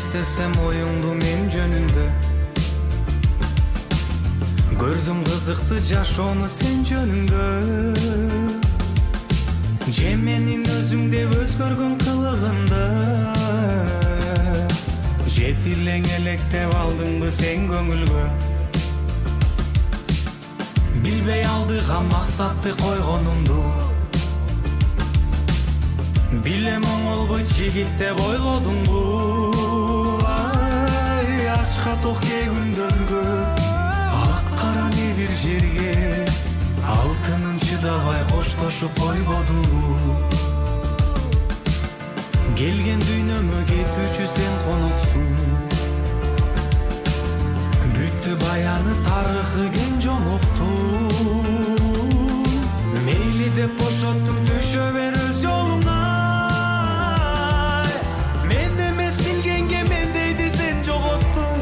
эстесем оюңду мен жөнүндө. Көрдүм кызыкты жашоону сен жөнүндө. Же менин өзүң деп өзгөргөн кылыгымды. Жетилең электеп алдыңбы сен көңүлгө. Билбей алдыга максатты койгонумду. Билем оңолбойт жигит деп ойлодуңбу. Ачка ток кээ күндөргө, ак кара небир жерге алтыным чыдабай коштошуп койбоду. Келген дүйнөмө кетүүчү сен коноксуң. Бүттү баяны тарыхы кен жомокту. Мейли деп бошоттум, түшө бер өз жолуңа. Мен эмес билгенге мен дейди сен жоготтуң.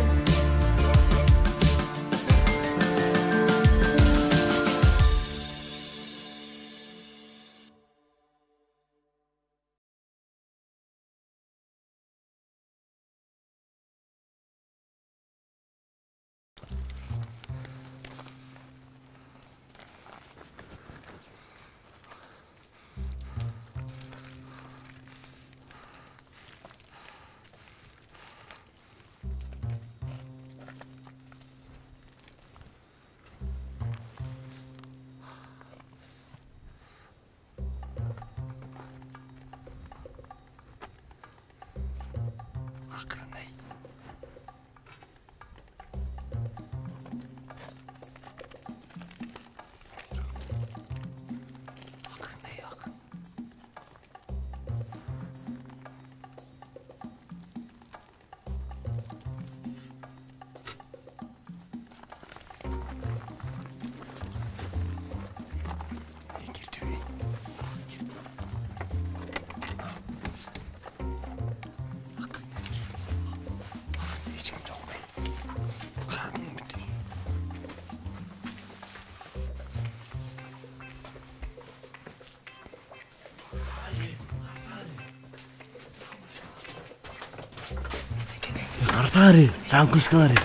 Арсари, саң күшкалары.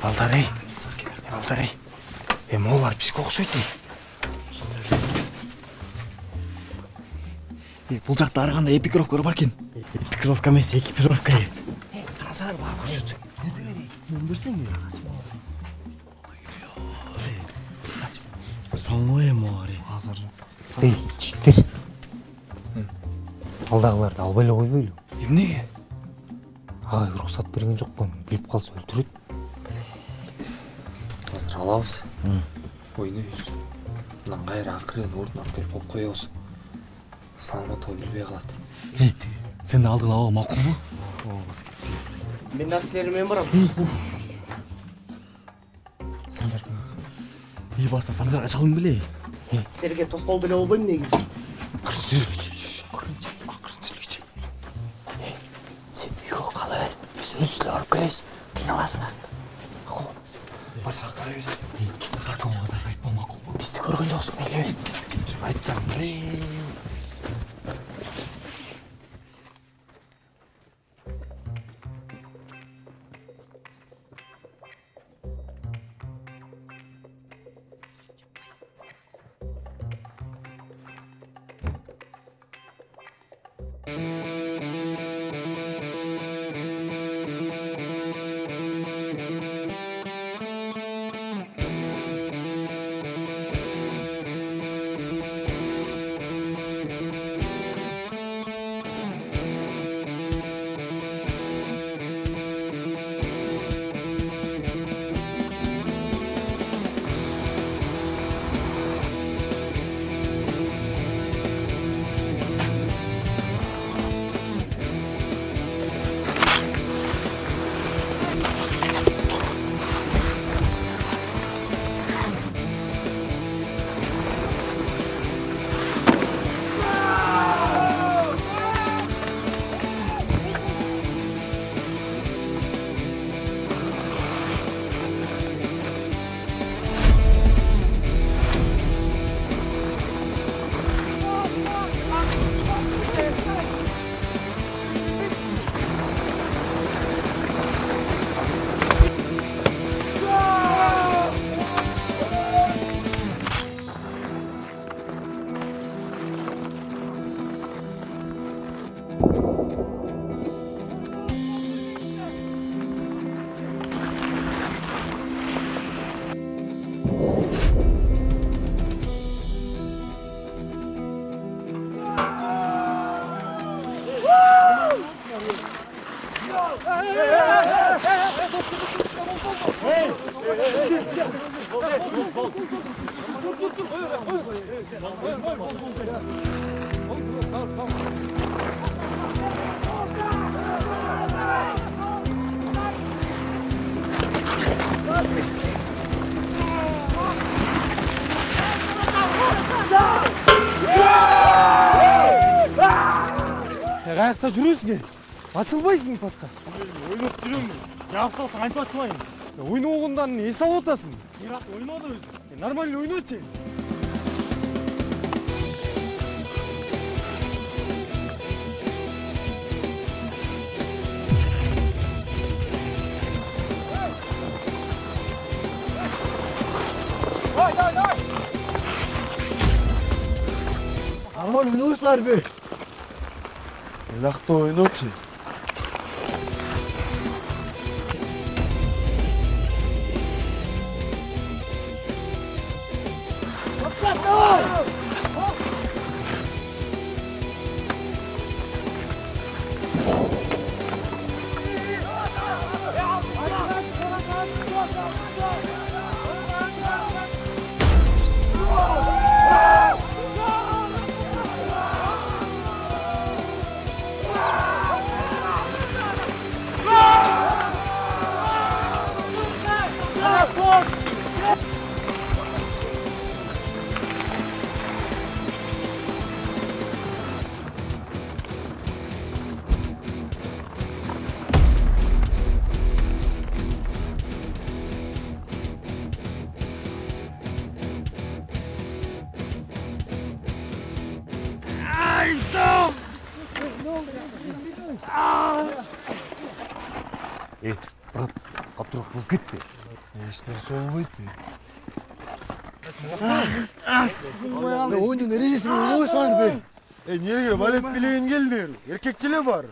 Балдарей. Молар бизге окшойт. Бул жакта ары кандай эпикровкалар бар экен. Эпикровка эмес, экипировка. Карасаңар бар көрсөтсөң. Мен берсеңби? Соңго эмори. Азыр. Читтер. Алдагыларды албай эле койбойлу. Эмнеге? Уруксат берген жокпун, билип калса өлтүрөт. Азыр алабыз. Ойнойбуз. Мындан кайра акырын ордун алып келип коюп коебуз. Саламат билбей калат. Сен алдын алуу макулбу? Мен нерселери менен барам. Санжар кемес. Баса Санжарга чалым беле. Силерге тоскоол деле болбойм негизи. Sen үйгө кала бер. Биз өзүлө барып келебиз. Кыйналасыңар. Барсак кара бер. Законго да айтпа макулбу. Бизди көргөн жоксуң беле? Айтсаң, Каякта жүресің? Асылбайсың пасқа. Ойлап жүремін. Жапсалсың айтып атшылайын. Ойнағандан не салып отасың? Ират ойнады өзі. Нормально ойнатшы. Aman oynamışlar be. Лахта ойнатшы. Брат, қаптырақ бұл кетті. Ешнәрсе болмайды. Oyunun neresi mi? Oynamışlar be. Неге балет билеген келдер? Еркекчіле бар.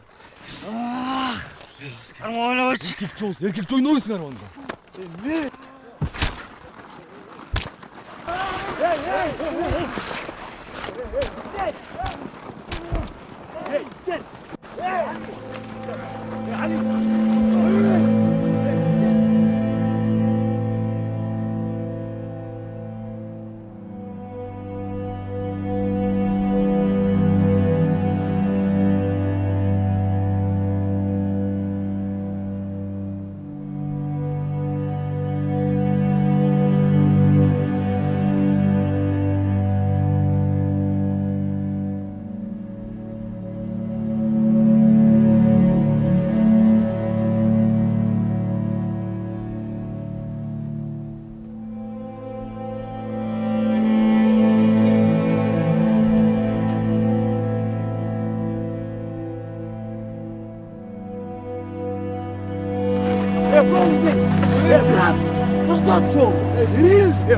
Erkekçi oynamışsın onda.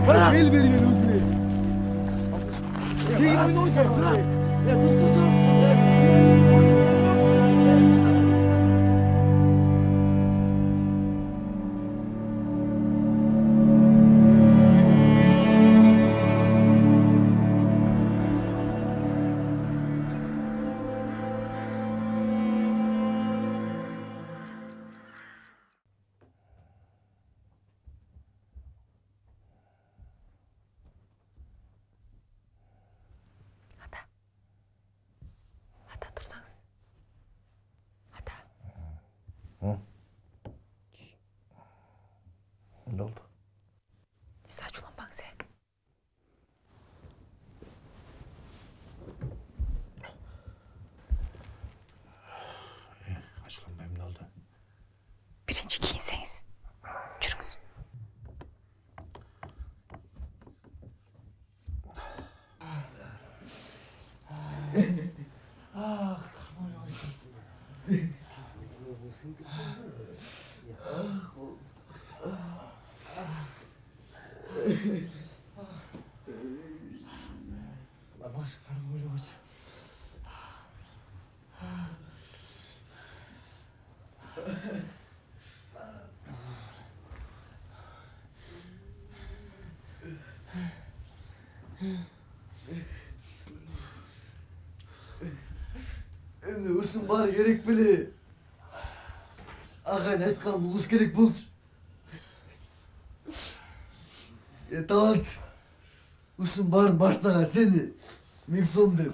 Bırak el veriyor özüne. Çekil oyunu bırak. Ya dursun. Ата тұрсаңыз. Ата. Ne oldu? Saçmalanbаңыз. Açılanmayayım, ne oldu? Birinci giyinseniz. Жүріңіз. Hem de ısın var gerek bile. Ағайын айтқан ұғыс керек болды. Талант. Ұшын барын баштаған сені. Мен сом деп.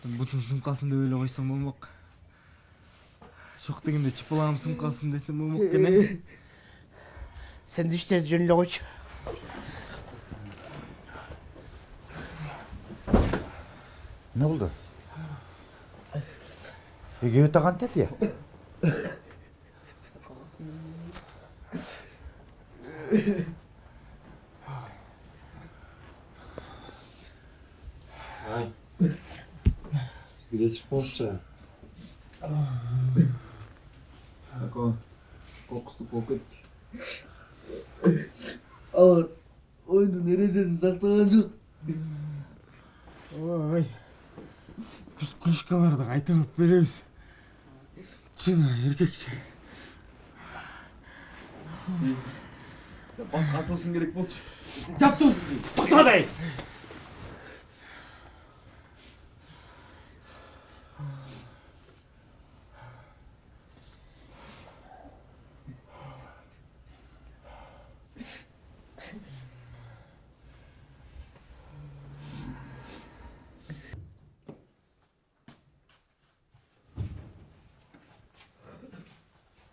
Бұтым сымқасын деп ойлай қойсам болмақ. Жоқ дегенде чыпылағым сымқасын десем болмақ кене. Sen de işleri жөнле қойшы. Ne oldu? Ege ötağın dedi ya. Ay. Bizde geçiş bolupçu. Sako. Kokustuk bolup kettik. Ama oyunun erecesini saklagan жоқ. Ой. Біз кружкаларды қайтарып береміз. Чина, еркекше. Sen басқа асылшын керек болчу. Жап тұр. Тоқтадай!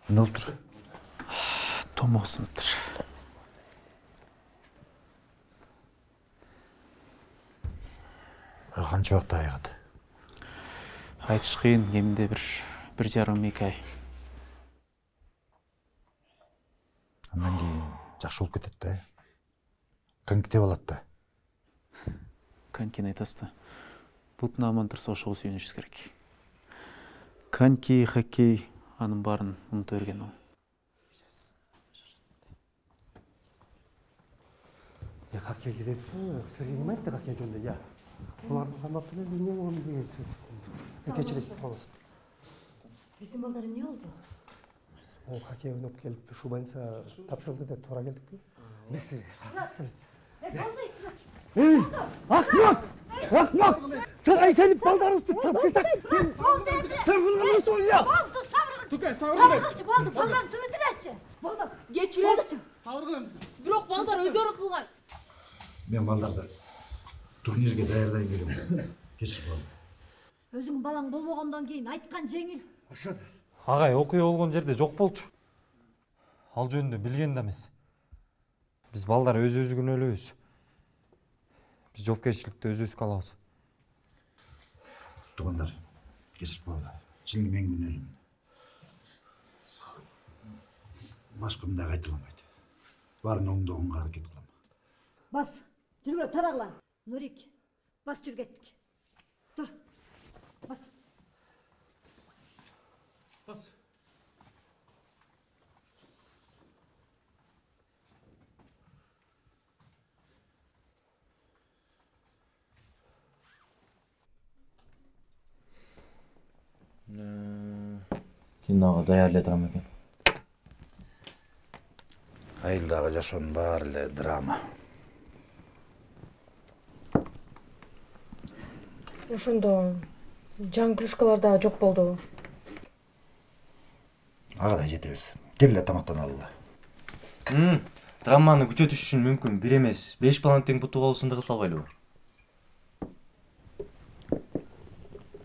Ne oldu? Томок сыныптыр. Қанша уақыт аяғады? Айтыш қиын, кемінде бір жарым 2 ай. Андан кейін жақсы болып кетеді да. Конькиде болады да. Конькині айтасты. Бұтын аман тұрса ошығы сүйенішіз керек. Коньки, хоккей, аның барын ұмыта берген ол. Хоккейге деп, Сергей кім айтты хоккей жөнінде, я. Олардың қамақтыны білмем оны деген. Кешіресіз қаласың. Bizim балдарым не oldu? Ол хоккей ойнап келіп, шу больница тапшырылды деп тура келдік пе? Несі? Ақмақ! Сағай сәліп балдарыңызды тапшырсақ! Sen bunu nasıl ya? Oldu sabırgıç oldu. Baldarım tüvütülerçi. Baldarım. Geçirесің. Бирок балдар өздөрү кылган. Мен балдарды турнирге даярдай келем. Кешір балды. Өзің балаң болмағандан кейін айтқан жеңіл. Ағай, окуя болгон жерде жок болчу. Ал жөнүндө билген да эмес. Биз балдар өзүбүз күнөөлөбүз. Биз жоопкерчиликти өзүбүз алабыз. Туғандар, кешір балды. Şimdi мен күнөөлүмүн. Башкымда кайталамайды. Барын оңдоғанға аракет кылам. Bas. Жүргөр тарагыла. Нурик. Bas жүргеттик. Dur. Bas. Bas. Киноға даярлай турам экен. Айылдағы жашоонун баары эле драма. Ошондо жаңы кружкалар дагы жок болду. Ага да жетебиз. Кел эле тамактаналы. Драманы күчөтүш үчүн мүмкүн 1 эмес 5 баланы тең бутуга сындырып салбайлыбы?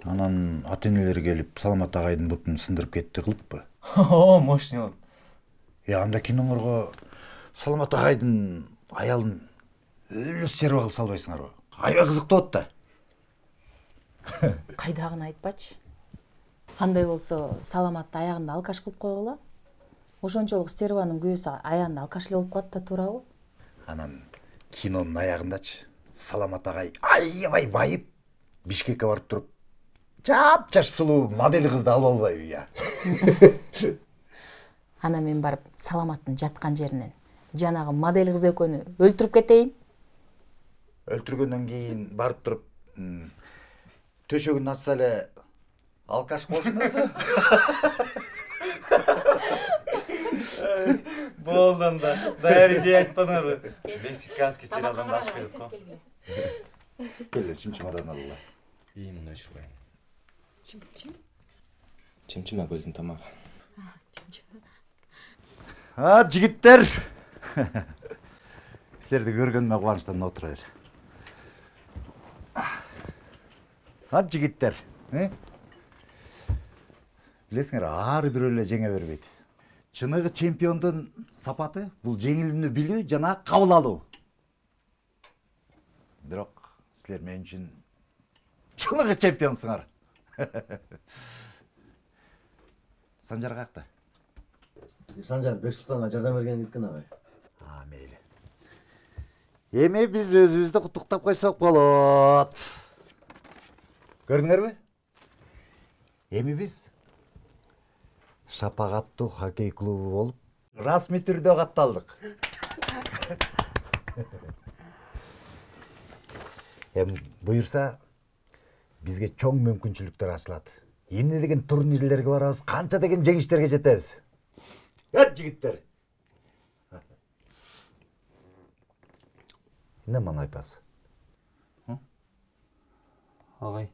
Анан ата-энелер келип Саламат агайдын бутун сындырып кетти кылыппы? О, мощный болот. Анда киноңорго Саламат агайдын аялын өлө серва кылып салбайсыңарбы? Аябай кызыктуу болот да. Кайдагын айтпачы. Кандай болсо Саламатты аягында алкаш кылып койгула. Ошончолук стерванын күйөөсү аягында алкаш эле болуп калат да туурабы? Анан кинонун аягындачы Саламат агай аябай байып Бишкекке барып туруп жап-жаш сулуу модель кызды алып албайбы я. Ана мен барып Саламаттын жаткан жеринен жанагы модель кыз экөөнү өлтүрүп кетейин. Өлтүргөндөн кийин барып туруп төшөгүн атса эле алкаш болушунасы. Болды анда. Даяр идея айтпаңарбы. Мексиканский сериалдан ашып келдік қой. Келе, чымчымадан алла. İyi мұнда жүрбайын. Чымчыма көлдің тамағы. Жігіттер! Сілерді көргеніме қуаныштан отыра бер. Жігіттер, білесіңер, ары бір өлі жеңе бербейді. Чынығы чемпиондың сапаты бұл жеңілімді білу жана қабыл алу. Бирок сілер мен үшін чынығы чемпионсыңар. Санжар қақты? Санжар Бексултанға жардам берген екен ағай. Мейлі. Еме біз өзімізді құттықтап қойсақ болады. Көрдіңер бе? Еме біз шапағаттуу хоккей клубы болып, расми түрде қатталдық. Бұйырса, бізге чоң мүмкіншіліктер ашылады. Емне деген турнирлерге барабыз, қанша деген жеңіштерге жетеміз. Жігіттер. Не мана айтпасы? Ағай.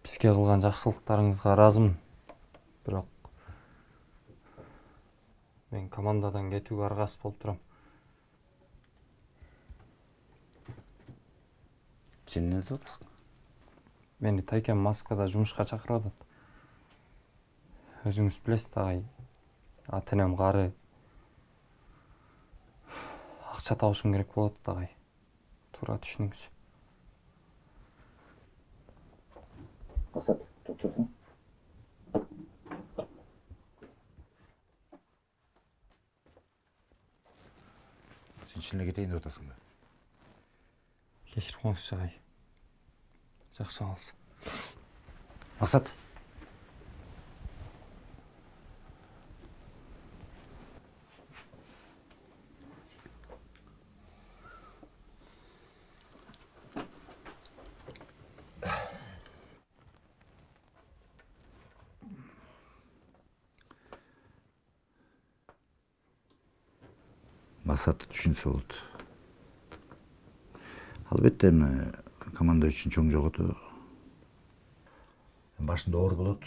Бізге қылған жақсылықтарыңызға разымын. Бірақ мен командадан кетуге аргасыз болып тұрам. Сен не айтасың? Мені Тайкен Москвада жұмысқа шақырады. Өзіңіз білесіз, ағай. Ата-энем қары. Ақша табышым керек болады, ағай. Тура түшініңіз. Асап, тоқтасын. Сен шынына кетейін отасың ба? Кешір қоңыз жағай. Жақсы алыс. Мақсат. Мақсатты түшінсе болды. Албетте команда үшін чоң жоғыты. Башында оор болады.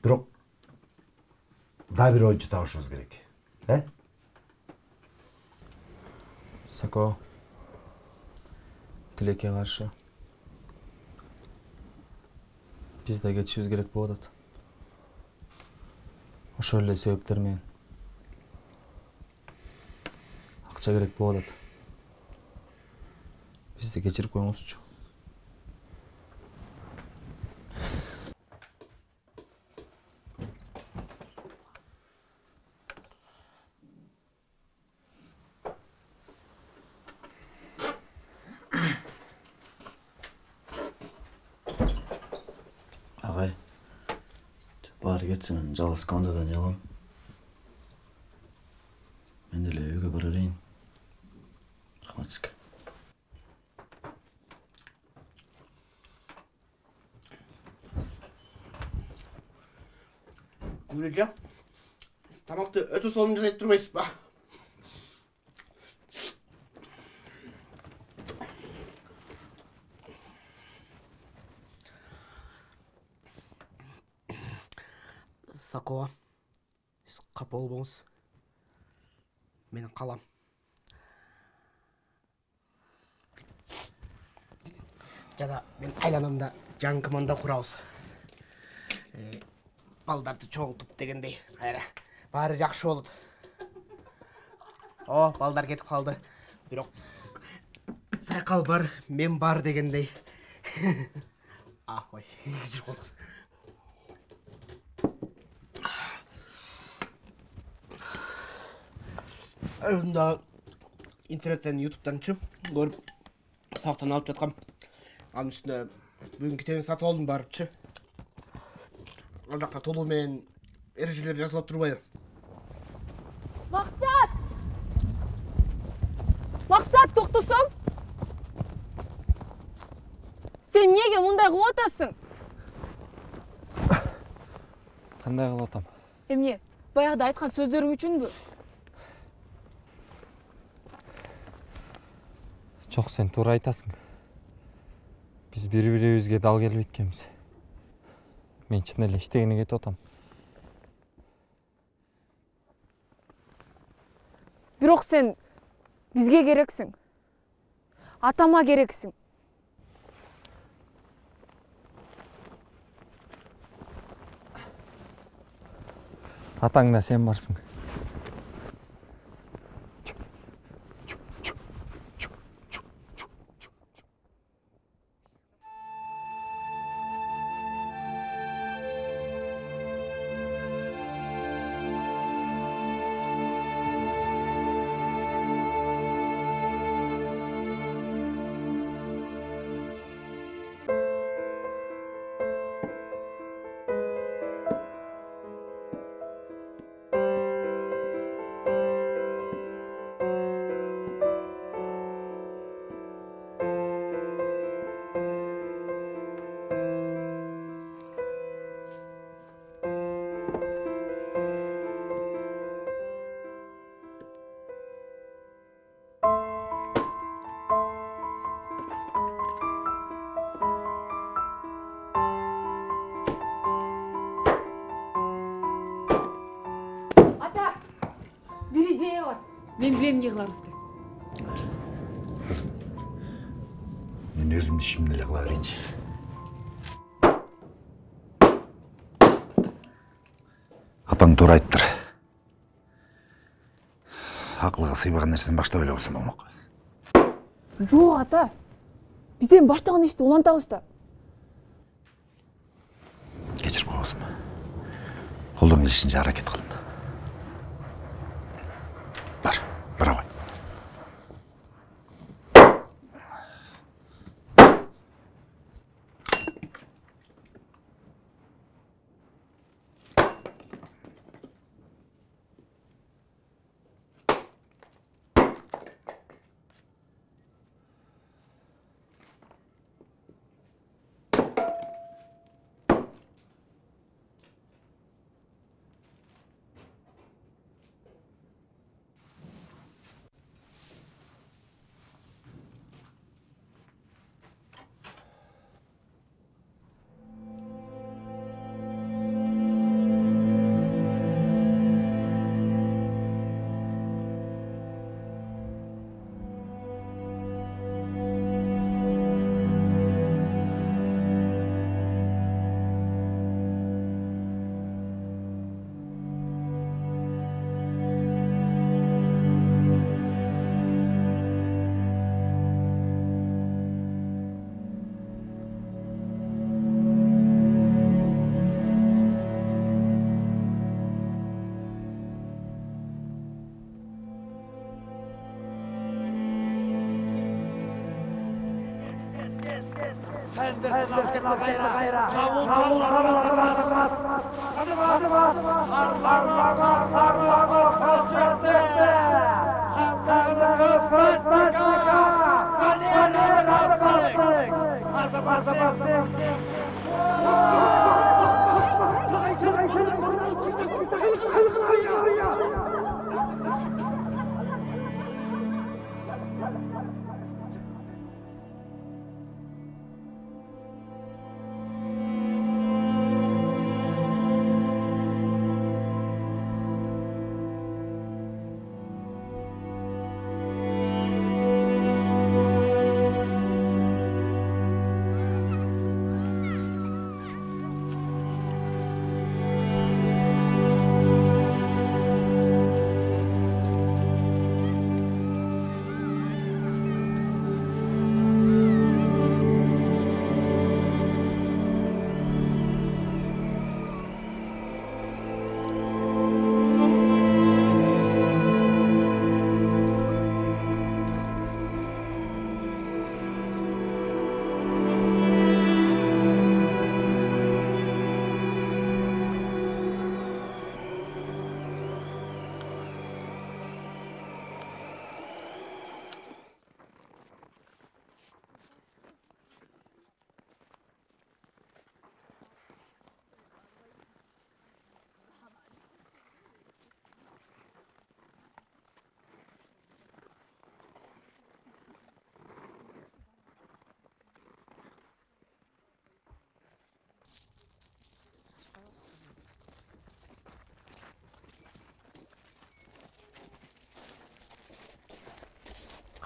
Бирок да бир ойынчу табышыбыз керек. Сако, Тилекке каршы биз да кетишибиз керек болуп атат. Ошол эле себептер менен акча керек болуп атат. Бизди кечирип коюңузчу. Ағай, бары кетсін, жалғыз командадан ялам. Мен деле үйгө барайын. Рахмат сізге. Гүлжан, тамақты өте солын жасайтып тұрмайсыз ба? Сакова, сіз қапа болбаңыз. Менің қалам. Жада мен айланамда жаңы команда құрабыз. Балдарды чоңтуп дегендей, бары жақшы болуды. Балдар кетіп қалды. Бирок сайқал бар, мен бар дегендей. Ой, кешір қолдас. Өзімді интернеттен, ютубтан көріп, сақтан алып жатқам. Анын үстінде бүгін кітебін сатып алдым барып. Ал жақта толу мен ережелер жазылып тұрбайды. Мақсат! Мақсат, тоқтасаң? Сен неге мұндай қылып отырсың? Кандай кылып атам? Эмне? Баягыда айткан сөздөрүм үчүнбү? Жок, сен туура айтасың. Биз бири-бирибизге дал келбейт экенбиз. Мен чын эле иштегени кетип атам. Бирок сен бизге керексиң. Атама керексиң. Атаң да сен барсың. Бир идея бар. Мен билем эмне кыларыбызды. Кызым, мен өзүмдү ишимди эле кыла берейинчи. Апаң туура айтыптыр. Акылга сыйбаган нерсени башта ойлобосо болмок. Жок ата. Бизден баштаган ишти улантабыз да. Кечирип коесуң. Колдон келишинче аракет кылдым. Бара ғой.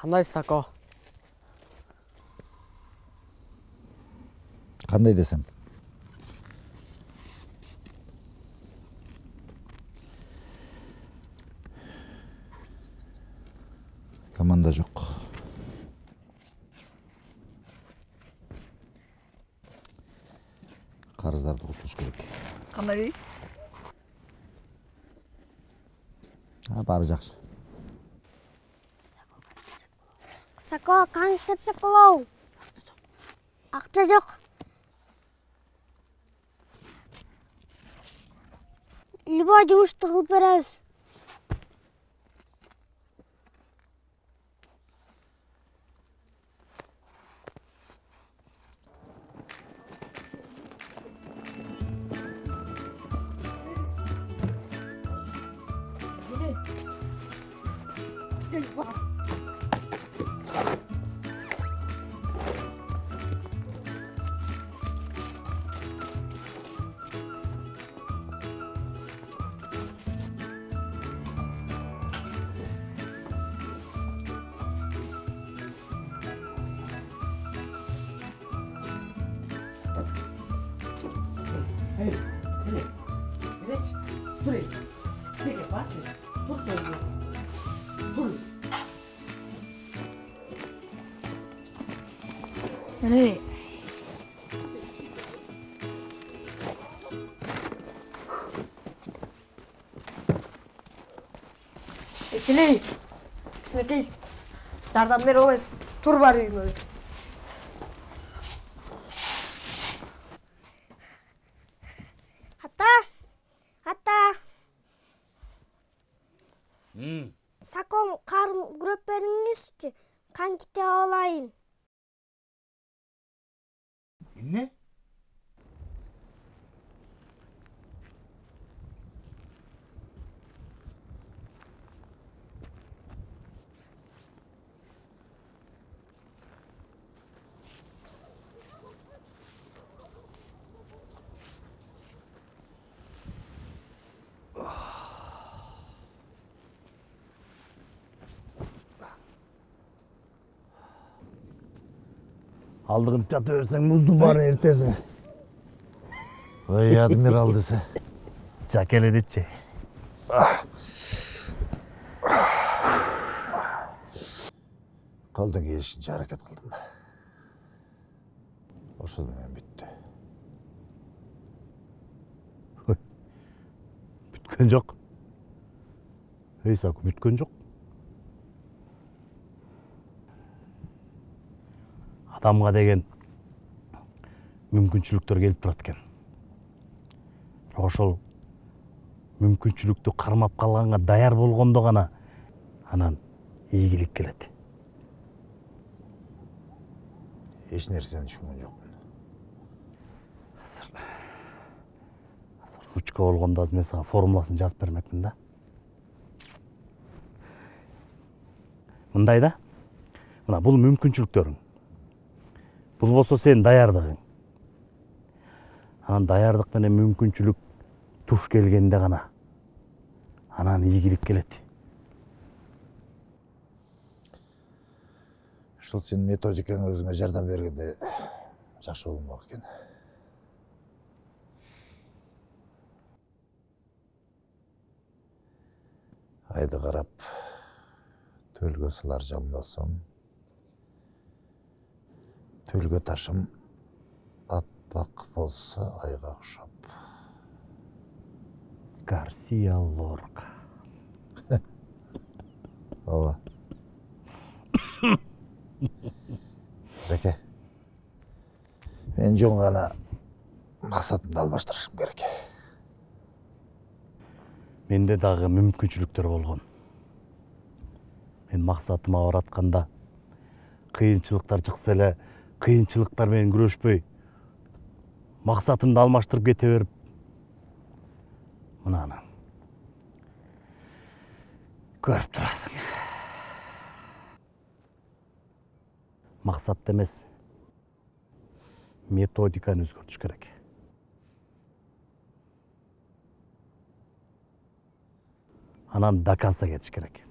Кандай Сако? Кандай десем? Команда жоқ. Қарыздарды құтылыш керек. Кандай дейсиз? Бары жақсы. Сако, канг тепсек болоу. Акча жок. Любой жумушты кылып беребиз. Ekili. Kişineki jardam bere olay. Tur var uyumu. Hatta. Саком карым күрөп бериңизчи. Канките алайын. Ne? Алдығын жатып өрсең мұздың барын ертесің. Ой, адмирал десе. Жакеле детчи. Қолдан келишинче аракет кылдым. Ошол менен бүттү. Бүткөн жок. Сако, бүткөн жок. Адамға деген мүмкүнчүлүктөр келип турат экен. Ошол мүмкүнчүлүктү кармап калганга даяр болгондо гана анан ийгилик келет. Эч нерсени түшүнгөн жокмун. Азыр ручка болгондо мен сага формуласын жазып бермекмин да. Мындай да. Мына бул мүмкүнчүлүктөрүң. Бул болсо сен даярдыгың. Анан даярдык менен мүмкүнчүлүк туш келгенде гана анан ийгилик келет. Ушул сенин методикаң өзүңө жардам бергенде жакшы болмок экен. Айды карап төлгө сылар жамбасам, төлгө ташым аппак болса айга окшоп. Гарсия Лорка. Ооба. Беке. Мен жөн гана максатымды албаштырышым керек. Менде дагы мүмкүнчүлүктөр болгон. Мен максатыма баратканда кыйынчылыктар чыкса эле, кыйынчылыктар менен күрөшпөй, максатымды алмаштырып кете берип, мына анан көрүп турасың. Максат эмес, методиканы өзгөртүш керек. Анан до конца кетиш керек.